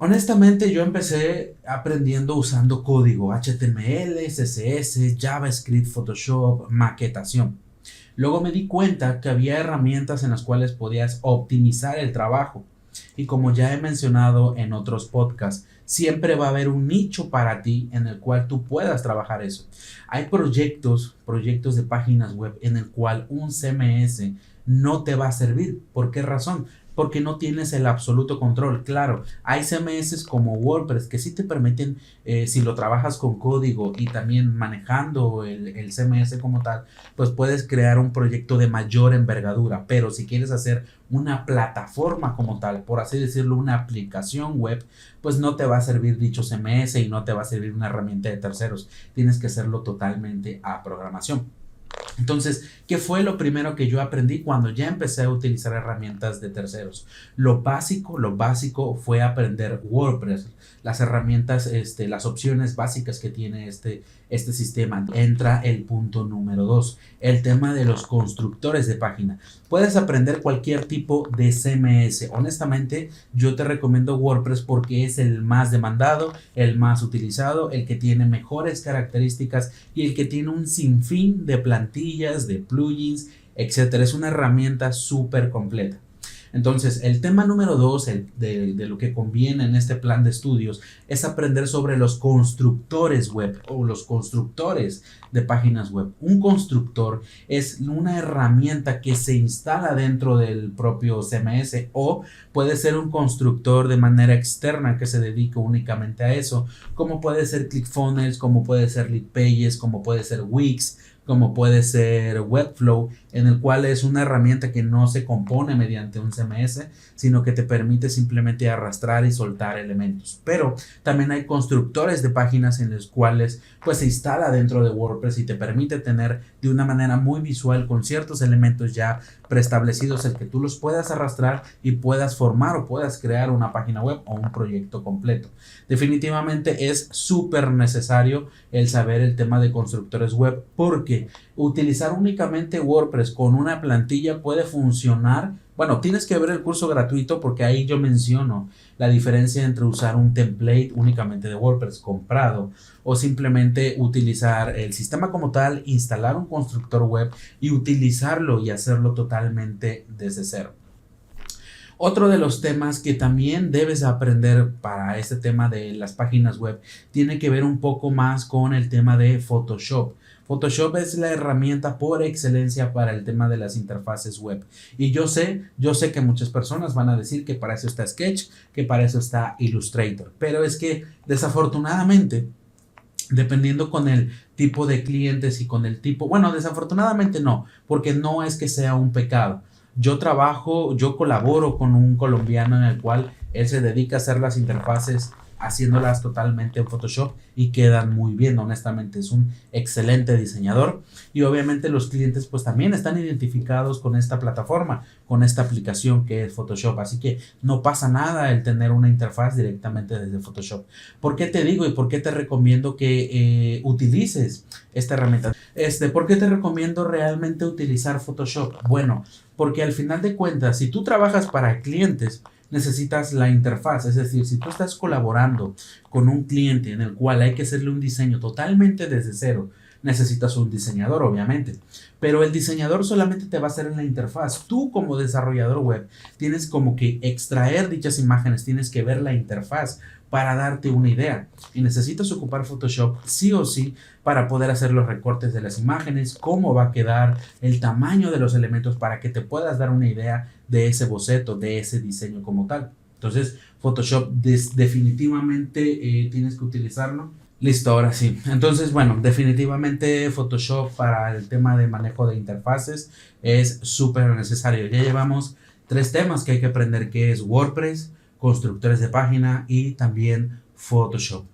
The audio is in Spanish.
Honestamente, yo empecé aprendiendo usando código HTML, CSS, JavaScript, Photoshop, maquetación. Luego me di cuenta que había herramientas en las cuales podías optimizar el trabajo. Y como ya he mencionado en otros podcasts, siempre va a haber un nicho para ti en el cual tú puedas trabajar eso. Hay proyectos de páginas web en el cual un CMS no te va a servir. ¿Por qué razón? Porque no tienes el absoluto control. Claro, hay CMS como WordPress que sí te permiten, si lo trabajas con código y también manejando el CMS como tal, pues puedes crear un proyecto de mayor envergadura. Pero si quieres hacer una plataforma como tal, por así decirlo, una aplicación web, pues no te va a servir dicho CMS y no te va a servir una herramienta de terceros. Tienes que hacerlo totalmente a programación. Entonces, ¿qué fue lo primero que yo aprendí cuando ya empecé a utilizar herramientas de terceros? Lo básico fue aprender WordPress, las herramientas, las opciones básicas que tiene este sistema. Entra el punto número 2, el tema de los constructores de página. Puedes aprender cualquier tipo de CMS. Honestamente, yo te recomiendo WordPress porque es el más demandado, el más utilizado, el que tiene mejores características y el que tiene un sinfín de plantillas, de plugins, etcétera. Es una herramienta súper completa. Entonces, el tema número 2 de lo que conviene en este plan de estudios es aprender sobre los constructores web o los constructores de páginas web. Un constructor es una herramienta que se instala dentro del propio CMS o puede ser un constructor de manera externa que se dedique únicamente a eso, como puede ser ClickFunnels, como puede ser Leadpages, como puede ser Wix, como puede ser Webflow, en el cual es una herramienta que no se compone mediante un CMS, sino que te permite simplemente arrastrar y soltar elementos. Pero también hay constructores de páginas en los cuales pues se instala dentro de WordPress y te permite tener de una manera muy visual con ciertos elementos ya preestablecidos el que tú los puedas arrastrar y puedas formar o puedas crear una página web o un proyecto completo. Definitivamente es súper necesario el saber el tema de constructores web porque utilizar únicamente WordPress con una plantilla puede funcionar. Bueno, tienes que ver el curso gratuito porque ahí yo menciono la diferencia entre usar un template únicamente de WordPress comprado o simplemente utilizar el sistema como tal, instalar un constructor web y utilizarlo y hacerlo totalmente desde cero. Otro de los temas que también debes aprender para este tema de las páginas web tiene que ver un poco más con el tema de Photoshop. Photoshop es la herramienta por excelencia para el tema de las interfaces web. Y yo sé que muchas personas van a decir que para eso está Sketch, que para eso está Illustrator. Pero es que desafortunadamente, dependiendo con el tipo de clientes y con el tipo, bueno, desafortunadamente no, porque no es que sea un pecado. Yo colaboro con un colombiano en el cual él se dedica a hacer las interfaces haciéndolas totalmente en Photoshop y quedan muy bien, honestamente es un excelente diseñador y obviamente los clientes pues también están identificados con esta plataforma, con esta aplicación que es Photoshop, así que no pasa nada el tener una interfaz directamente desde Photoshop. ¿Por qué te digo y por qué te recomiendo que utilices esta herramienta? ¿Por qué te recomiendo realmente utilizar Photoshop? Bueno, porque al final de cuentas, si tú trabajas para clientes, necesitas la interfaz, es decir, si tú estás colaborando con un cliente en el cual hay que hacerle un diseño totalmente desde cero, necesitas un diseñador, obviamente, pero el diseñador solamente te va a hacer en la interfaz. Tú como desarrollador web tienes como que extraer dichas imágenes, tienes que ver la interfaz para darte una idea y necesitas ocupar Photoshop sí o sí para poder hacer los recortes de las imágenes, cómo va a quedar, el tamaño de los elementos para que te puedas dar una idea de ese boceto, de ese diseño como tal. Entonces, Photoshop definitivamente tienes que utilizarlo. Listo, ahora sí. Entonces, bueno, definitivamente Photoshop para el tema de manejo de interfaces es súper necesario. Ya llevamos 3 temas que hay que aprender, que es WordPress, constructores de página y también Photoshop.